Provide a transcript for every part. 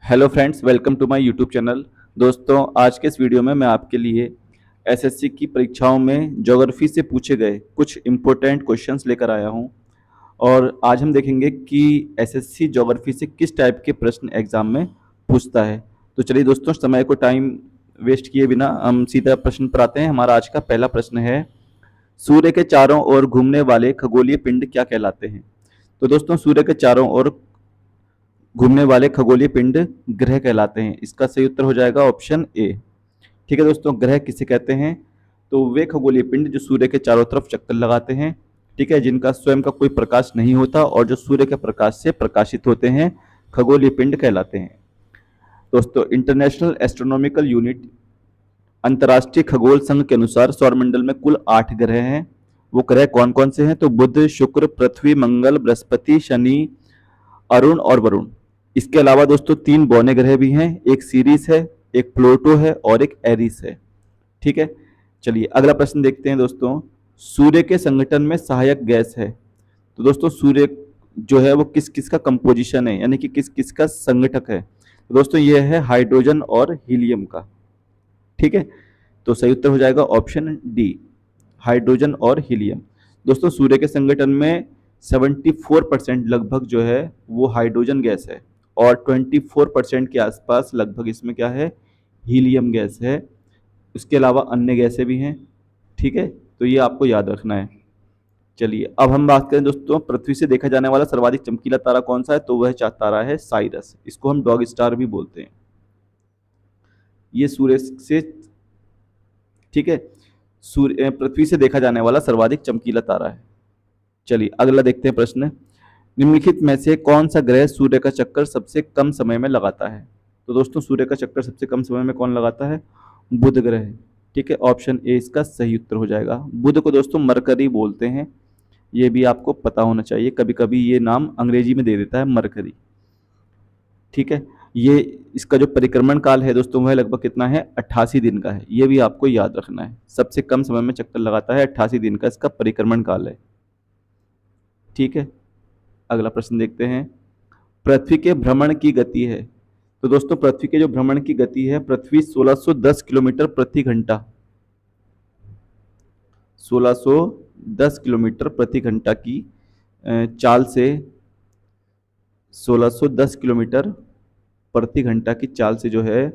Hello friends, welcome to my YouTube channel. दोस्तों, आज के इस वीडियो में मैं आपके लिए एसएससी की परीक्षाओं में ज्योग्राफी से पूछे गए कुछ इम्पोर्टेंट क्वेश्चंस लेकर आया हूं। और आज हम देखेंगे कि एसएससी ज्योग्राफी से किस टाइप के प्रश्न एग्जाम में पूछता है। तो चलिए दोस्तों, समय को टाइम वेस्ट किए बिना हम सीधा प्रश्न पर आते हैं। हमारा आज का पहला प्रश्न है, सूर्य के चारों ओर घूमने वाले खगोलीय पिंड क्या कहलाते हैं। तो दोस्तों, सूर्य के चारों ओर घूमने वाले खगोलीय पिंड ग्रह कहलाते हैं। इसका सही उत्तर हो जाएगा ऑप्शन ए। ठीक है दोस्तों, ग्रह किसे कहते हैं? तो वे खगोलीय पिंड जो सूर्य के चारों तरफ चक्कर लगाते हैं, ठीक है, जिनका स्वयं का कोई प्रकाश नहीं होता और जो सूर्य के प्रकाश से प्रकाशित होते हैं, खगोलीय पिंड कहलाते हैं। दोस्तों, इंटरनेशनल एस्ट्रोनॉमिकल यूनिट अंतर्राष्ट्रीय खगोल संघ के अनुसार सौरमंडल में कुल 8 ग्रह हैं। वो ग्रह कौन कौन से हैं? तो बुध, शुक्र, पृथ्वी, मंगल, बृहस्पति, शनि, अरुण और वरुण। इसके अलावा दोस्तों 3 बौने ग्रह भी हैं, एक सीरीज है, एक प्लूटो है और एक एरिस है। ठीक है, चलिए अगला प्रश्न देखते हैं दोस्तों। सूर्य के संगठन में सहायक गैस है। तो दोस्तों, सूर्य जो है वो किस किस का कंपोजिशन है, यानी कि किस किस का संगठक है। तो दोस्तों, ये है हाइड्रोजन और हीलियम का। ठीक है, तो सही उत्तर हो जाएगा ऑप्शन डी, हाइड्रोजन और हीलियम। दोस्तों, सूर्य के संगठन में 74% लगभग जो है वो हाइड्रोजन गैस है और 24% के आसपास लगभग इसमें क्या है, हीलियम गैस है। उसके अलावा अन्य गैसें भी हैं। ठीक है, तो ये आपको याद रखना है। चलिए अब हम बात करें दोस्तों, पृथ्वी से देखा जाने वाला सर्वाधिक चमकीला तारा कौन सा है। तो वह तारा है साइरस। इसको हम डॉग स्टार भी बोलते हैं। ये सूर्य से, ठीक है, सूर्य पृथ्वी से देखा जाने वाला सर्वाधिक चमकीला तारा है। चलिए अगला देखते हैं प्रश्न। निम्नलिखित में से कौन सा ग्रह सूर्य का चक्कर सबसे कम समय में लगाता है। तो दोस्तों, सूर्य का चक्कर सबसे कम समय में कौन लगाता है? बुध ग्रह। ठीक है, ऑप्शन ए इसका सही उत्तर हो जाएगा। बुध को दोस्तों मरकरी बोलते हैं, ये भी आपको पता होना चाहिए। कभी कभी ये नाम अंग्रेजी में दे देता है मरकरी। ठीक है, ये इसका जो परिक्रमण काल है दोस्तों वह लगभग कितना है, 88 दिन का है। ये भी आपको याद रखना है, सबसे कम समय में चक्कर लगाता है, 88 दिन का इसका परिक्रमण काल है। ठीक है, अगला प्रश्न देखते हैं। पृथ्वी के भ्रमण की गति है। तो दोस्तों, पृथ्वी के जो भ्रमण की गति है, पृथ्वी 1610 किलोमीटर प्रति घंटा, 1610 किलोमीटर प्रति घंटा की चाल से, 1610 किलोमीटर प्रति घंटा की चाल से जो है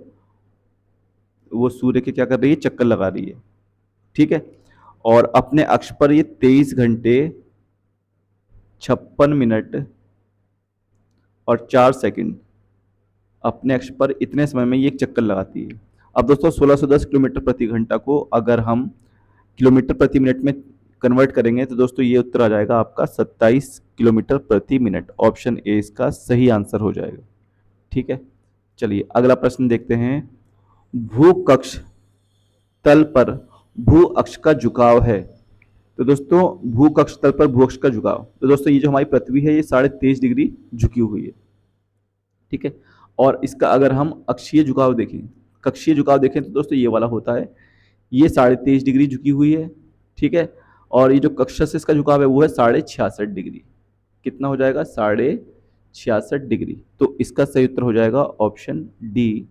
वो सूर्य के क्या कर रही है, चक्कर लगा रही है। ठीक है, और अपने अक्ष पर ये 23 घंटे 56 मिनट और 4 सेकंड, अपने अक्ष पर इतने समय में ये एक चक्कर लगाती है। अब दोस्तों, 1610 किलोमीटर प्रति घंटा को अगर हम किलोमीटर प्रति मिनट में कन्वर्ट करेंगे तो दोस्तों ये उत्तर आ जाएगा आपका 27 किलोमीटर प्रति मिनट। ऑप्शन ए इसका सही आंसर हो जाएगा। ठीक है, चलिए अगला प्रश्न देखते हैं। भूकक्ष तल पर भू अक्ष का झुकाव है। तो दोस्तों, भूकक्ष तल पर भू अक्ष का झुकाव, तो दोस्तों ये जो हमारी पृथ्वी है ये 23.5 डिग्री झुकी हुई है। ठीक है, और इसका अगर हम अक्षीय झुकाव देखें, कक्षीय झुकाव देखें तो दोस्तों ये वाला होता है, ये 23.5 डिग्री झुकी हुई है। ठीक है, और ये जो कक्षा से इसका झुकाव है वो है 66.5 डिग्री। कितना हो जाएगा? 66.5 डिग्री। तो इसका सही उत्तर हो जाएगा ऑप्शन डी,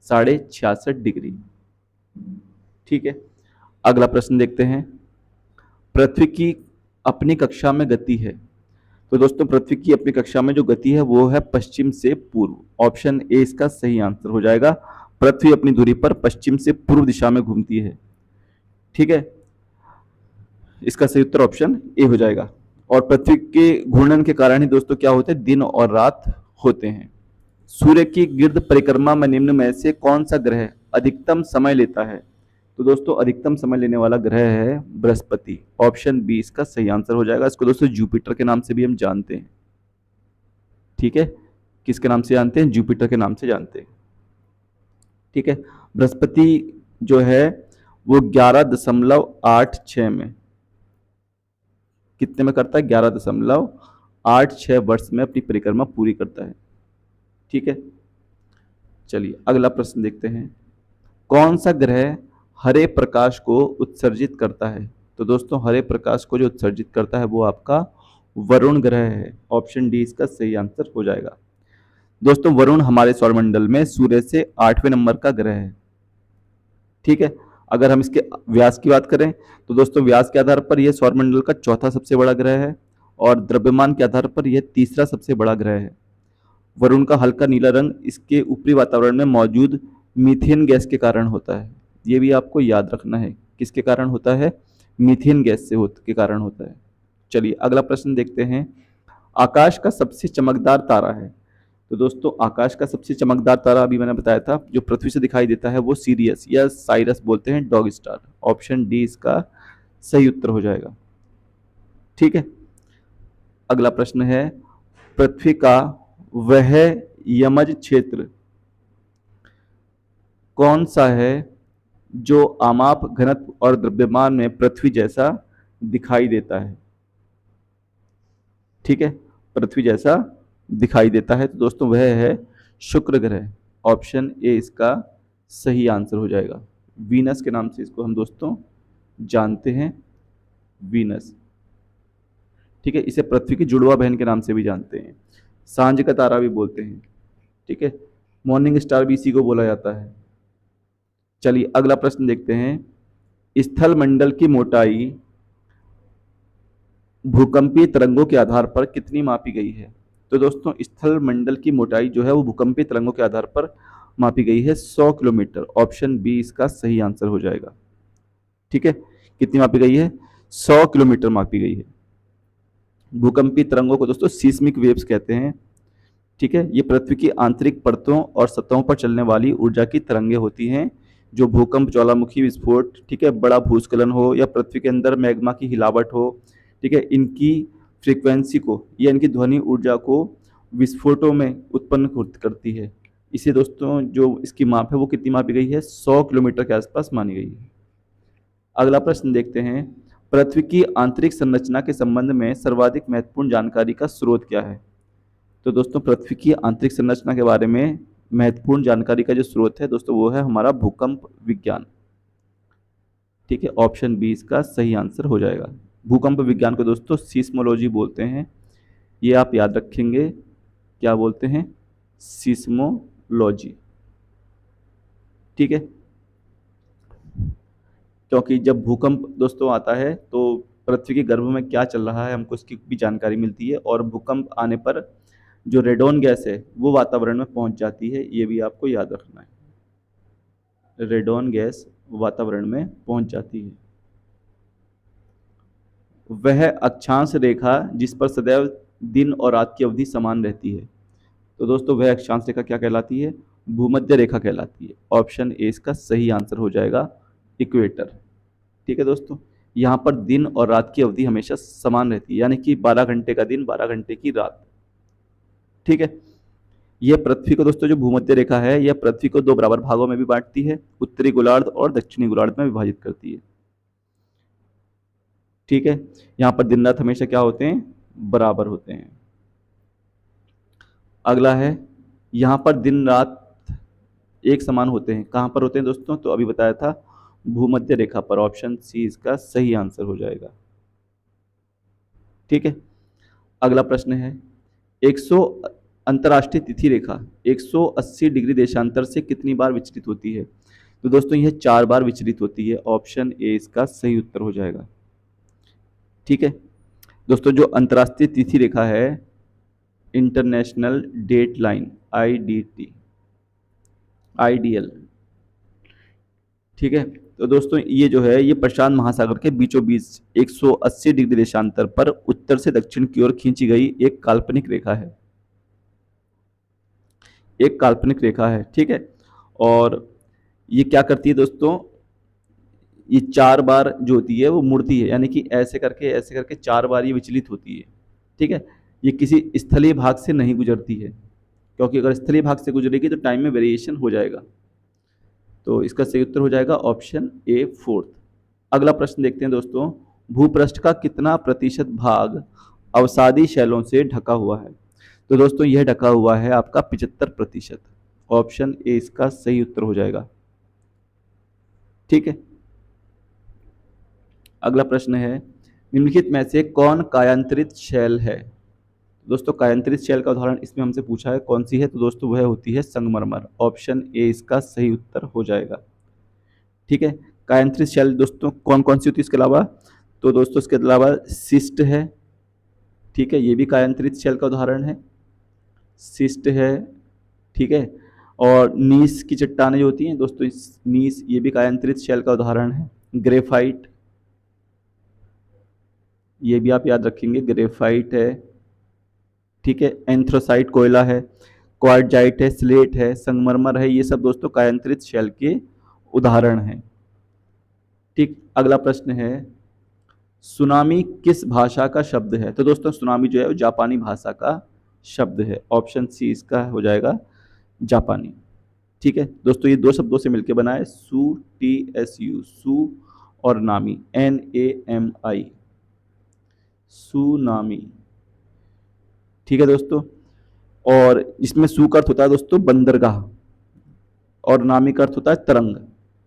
66.5 डिग्री। ठीक है, अगला प्रश्न देखते हैं। पृथ्वी की अपनी कक्षा में गति है। तो दोस्तों, पृथ्वी की अपनी कक्षा में जो गति है वो है पश्चिम से पूर्व। ऑप्शन ए इसका सही आंसर हो जाएगा। पृथ्वी अपनी दूरी पर पश्चिम से पूर्व दिशा में घूमती है। ठीक है, इसका सही उत्तर ऑप्शन ए हो जाएगा। और पृथ्वी के घूर्णन के कारण ही दोस्तों क्या होते हैं, दिन और रात होते हैं। सूर्य की गिर्द परिक्रमा में निम्न में से कौन सा ग्रह अधिकतम समय लेता है। तो दोस्तों, अधिकतम समय लेने वाला ग्रह है बृहस्पति। ऑप्शन बी इसका सही आंसर हो जाएगा। इसको दोस्तों जुपिटर के नाम से भी हम जानते हैं। ठीक है, किसके नाम से जानते हैं? जुपिटर के नाम से जानते हैं। ठीक है, बृहस्पति जो है वो 11.86 में, कितने में करता है? 11.86 वर्ष में अपनी परिक्रमा पूरी करता है। ठीक है, चलिए अगला प्रश्न देखते हैं। कौन सा ग्रह हरे प्रकाश को उत्सर्जित करता है। तो दोस्तों, हरे प्रकाश को जो उत्सर्जित करता है वो आपका वरुण ग्रह है। ऑप्शन डी इसका सही आंसर हो जाएगा। दोस्तों वरुण हमारे सौरमंडल में सूर्य से 8वें नंबर का ग्रह है। ठीक है। अगर हम इसके व्यास की बात करें तो दोस्तों व्यास के आधार पर यह सौरमंडल का चौथा सबसे बड़ा ग्रह है और द्रव्यमान के आधार पर यह तीसरा सबसे बड़ा ग्रह है। वरुण का हल्का नीला रंग इसके ऊपरी वातावरण में मौजूद मीथेन गैस के कारण होता है। ये भी आपको याद रखना है, किसके कारण होता है? मीथेन गैस के कारण होता है। चलिए अगला प्रश्न देखते हैं। आकाश का सबसे चमकदार तारा है। तो दोस्तों आकाश का सबसे चमकदार तारा अभी मैंने बताया था जो पृथ्वी से दिखाई देता है वो सीरियस या साइरस बोलते हैं, डॉग स्टार। ऑप्शन डी इसका सही उत्तर हो जाएगा। ठीक है। अगला प्रश्न है, पृथ्वी का वह यमज क्षेत्र कौन सा है जो आमाप घनत्व और द्रव्यमान में पृथ्वी जैसा दिखाई देता है? ठीक है, पृथ्वी जैसा दिखाई देता है तो दोस्तों वह है शुक्र ग्रह। ऑप्शन ए इसका सही आंसर हो जाएगा। वीनस के नाम से इसको हम दोस्तों जानते हैं, वीनस। ठीक है, इसे पृथ्वी की जुड़वा बहन के नाम से भी जानते हैं, सांझ का तारा भी बोलते हैं। ठीक है, मॉर्निंग स्टार भी इसी को बोला जाता है। चलिए अगला प्रश्न देखते हैं। स्थल मंडल की मोटाई भूकंपीय तरंगों के आधार पर कितनी मापी गई है? तो दोस्तों स्थल मंडल की मोटाई जो है वो भूकंपीय तरंगों के आधार पर मापी गई है 100 किलोमीटर। ऑप्शन बी इसका सही आंसर हो जाएगा। ठीक है, कितनी मापी गई है? 100 किलोमीटर मापी गई है। भूकंपीय तरंगों को दोस्तों सीस्मिक वेव्स कहते हैं। ठीक है, ये पृथ्वी की आंतरिक परतों और सतहों पर चलने वाली ऊर्जा की तरंगे होती हैं जो भूकंप, ज्वालामुखी विस्फोट, ठीक है, बड़ा भूस्खलन हो या पृथ्वी के अंदर मैग्मा की हिलावट हो, ठीक है, इनकी फ्रीक्वेंसी को या इनकी ध्वनि ऊर्जा को विस्फोटों में उत्पन्न करती है। इसे दोस्तों जो इसकी माप है वो कितनी मापी गई है? 100 किलोमीटर के आसपास मानी गई है। अगला प्रश्न देखते हैं। पृथ्वी की आंतरिक संरचना के संबंध में सर्वाधिक महत्वपूर्ण जानकारी का स्रोत क्या है? तो दोस्तों पृथ्वी की आंतरिक संरचना के बारे में महत्वपूर्ण जानकारी का जो स्रोत है दोस्तों वो है हमारा भूकंप विज्ञान। ठीक है, ऑप्शन बी इसका सही आंसर हो जाएगा। भूकंप विज्ञान को दोस्तों सीस्मोलॉजी बोलते हैं, ये आप याद रखेंगे। क्या बोलते हैं? सीस्मोलॉजी। ठीक है, क्योंकि जब भूकंप दोस्तों आता है तो पृथ्वी के गर्भ में क्या चल रहा है हमको इसकी भी जानकारी मिलती है और भूकंप आने पर जो रेडॉन गैस है वो वातावरण में पहुंच जाती है, ये भी आपको याद रखना है। रेडॉन गैस वातावरण में पहुंच जाती है। वह अक्षांश रेखा जिस पर सदैव दिन और रात की अवधि समान रहती है। तो दोस्तों वह अक्षांश रेखा क्या कहलाती है? भूमध्य रेखा कहलाती है। ऑप्शन ए इसका सही आंसर हो जाएगा, इक्वेटर। ठीक है दोस्तों, यहाँ पर दिन और रात की अवधि हमेशा समान रहती है, यानी कि 12 घंटे का दिन, 12 घंटे की रात। ठीक है, यह पृथ्वी को दोस्तों जो भूमध्य रेखा है यह पृथ्वी को दो बराबर भागों में भी बांटती है, उत्तरी गोलार्ध और दक्षिणी गोलार्ध में विभाजित करती है। ठीक है, यहाँ पर दिन रात हमेशा क्या होते हैं? बराबर होते हैं। अगला है, यहाँ पर दिन रात एक समान होते हैं, कहाँ पर होते हैं दोस्तों? तो अभी बताया था भूमध्य रेखा पर। ऑप्शन सी इसका सही आंसर हो जाएगा। ठीक है, अगला प्रश्न है। 100 अंतर्राष्ट्रीय तिथि रेखा 180 डिग्री देशांतर से कितनी बार विचलित होती है? तो दोस्तों यह 4 बार विचलित होती है। ऑप्शन ए इसका सही उत्तर हो जाएगा। ठीक है दोस्तों, जो अंतर्राष्ट्रीय तिथि रेखा है international date line, IDT, IDL। ठीक है, तो दोस्तों ये जो है ये प्रशांत महासागर के बीचों बीच 180 डिग्री देशांतर पर उत्तर से दक्षिण की ओर खींची गई एक काल्पनिक रेखा है। एक काल्पनिक रेखा है। ठीक है, और ये क्या करती है दोस्तों? ये 4 बार जो होती है वो मुड़ती है, यानी कि ऐसे करके 4 बार ये विचलित होती है। ठीक है, ये किसी स्थलीय भाग से नहीं गुजरती है, क्योंकि अगर स्थलीय भाग से गुजरेगी तो टाइम में वेरिएशन हो जाएगा। तो इसका सही उत्तर हो जाएगा ऑप्शन ए, फोर्थ। अगला प्रश्न देखते हैं दोस्तों। भूपृष्ठ का कितना प्रतिशत भाग अवसादी शैलों से ढका हुआ है? तो दोस्तों यह ढका हुआ है आपका 75%। ऑप्शन ए इसका सही उत्तर हो जाएगा। ठीक है, अगला प्रश्न है। निम्नलिखित में से कौन कायांतरित शैल है? दोस्तों कायांतरित शैल का उदाहरण इसमें हमसे पूछा है कौन सी है, तो दोस्तों वह होती है संगमरमर। ऑप्शन ए इसका सही उत्तर हो जाएगा। ठीक है। कायांतरित शैल दोस्तों कौन कौन सी होती है इसके अलावा, तो दोस्तों इसके अलावा सिस्ट है, ठीक है, ये भी कायांतरित शैल का उदाहरण है, सिस्ट है, ठीक है। और नीस की चट्टानें जो होती हैं दोस्तों, इस नीस ये भी कायांतरित शैल का उदाहरण है। ग्रेफाइट, ये भी आप याद रखेंगे, ग्रेफाइट है, ठीक है। एंथ्रोसाइट कोयला है, क्वार्टजाइट है, स्लेट है, संगमरमर है, ये सब दोस्तों कायांतरित शैल के उदाहरण हैं। ठीक। अगला प्रश्न है, सुनामी किस भाषा का शब्द है, तो दोस्तों सुनामी जो है वो जापानी भाषा का शब्द है। ऑप्शन सी इसका हो जाएगा जापानी। ठीक है दोस्तों, ये दो शब्दों से मिलकर बना है, सू टी एस यू, सू और नामी NAMI, सुनामी। ठीक है दोस्तों, और इसमें सू का अर्थ होता है दोस्तों बंदरगाह, और नामी का अर्थ होता है तरंग।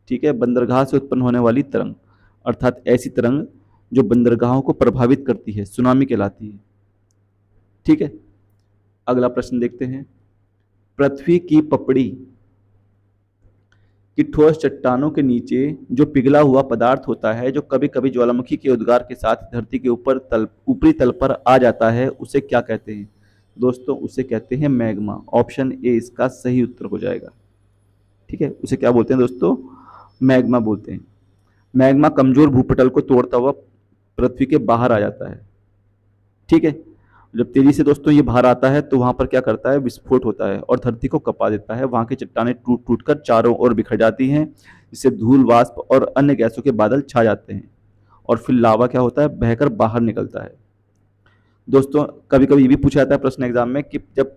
ठीक है, बंदरगाह से उत्पन्न होने वाली तरंग, अर्थात ऐसी तरंग जो बंदरगाहों को प्रभावित करती है, सुनामी कहलाती है। ठीक है। अगला प्रश्न देखते हैं, पृथ्वी की पपड़ी कि ठोस चट्टानों के नीचे जो पिघला हुआ पदार्थ होता है, जो कभी कभी ज्वालामुखी के उद्गार के साथ धरती के ऊपरी तल पर आ जाता है, उसे क्या कहते हैं, दोस्तों उसे कहते हैं मैग्मा। ऑप्शन ए इसका सही उत्तर हो जाएगा। ठीक है, उसे क्या बोलते हैं दोस्तों, मैग्मा बोलते हैं। मैग्मा कमजोर भूपटल को तोड़ता हुआ पृथ्वी के बाहर आ जाता है। ठीक है, जब तेजी से दोस्तों ये बाहर आता है तो वहां पर क्या करता है, विस्फोट होता है और धरती को कपा देता है। वहां की चट्टानें टूट टूट कर चारों ओर बिखर जाती हैं, जिससे धूल, वाष्प और अन्य गैसों के बादल छा जाते हैं, और फिर लावा क्या होता है, बहकर बाहर निकलता है। दोस्तों कभी कभी ये भी पूछा जाता है प्रश्न एग्जाम में कि जब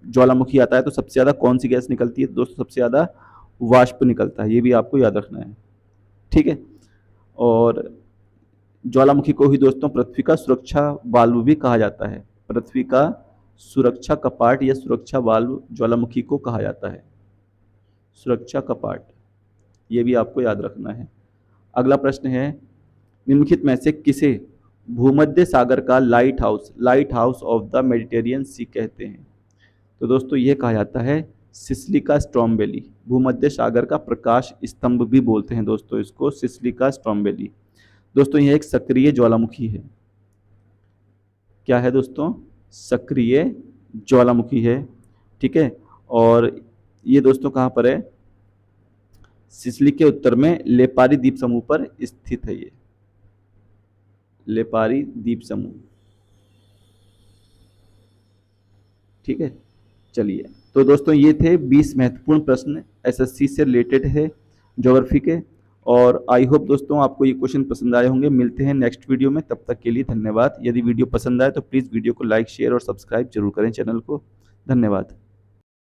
ज्वालामुखी आता है तो सबसे ज्यादा कौन सी गैस निकलती है, तो दोस्तों सबसे ज्यादा वाष्प निकलता है, ये भी आपको याद रखना है। ठीक है, और ज्वालामुखी को ही दोस्तों पृथ्वी का सुरक्षा वाल्व भी कहा जाता है। पृथ्वी का सुरक्षा कपाट या सुरक्षा वाल्व ज्वालामुखी को कहा जाता है, सुरक्षा कपाट, ये भी आपको याद रखना है। अगला प्रश्न है, निम्नलिखित में से किसे भूमध्य सागर का lighthouse of the Mediterranean sea कहते हैं, तो दोस्तों ये कहा जाता है सिसिलिका स्ट्रॉम्बेली। भूमध्य सागर का प्रकाश स्तंभ भी बोलते हैं दोस्तों इसको, सिसिलिका स्ट्रॉम्बेली। दोस्तों यह एक सक्रिय ज्वालामुखी है। क्या है दोस्तों, सक्रिय ज्वालामुखी है। ठीक है, और ये दोस्तों कहाँ पर है, सिसिली के उत्तर में लेपारी द्वीप समूह पर स्थित है, ये लेपारी द्वीप समूह। ठीक है, चलिए, तो दोस्तों ये थे 20 महत्वपूर्ण प्रश्न एसएससी से रिलेटेड है, ज्योग्राफी के। और आई होप दोस्तों आपको ये क्वेश्चन पसंद आए होंगे। मिलते हैं नेक्स्ट वीडियो में, तब तक के लिए धन्यवाद। यदि वीडियो पसंद आए तो प्लीज़ वीडियो को लाइक, शेयर और सब्सक्राइब जरूर करें चैनल को। धन्यवाद।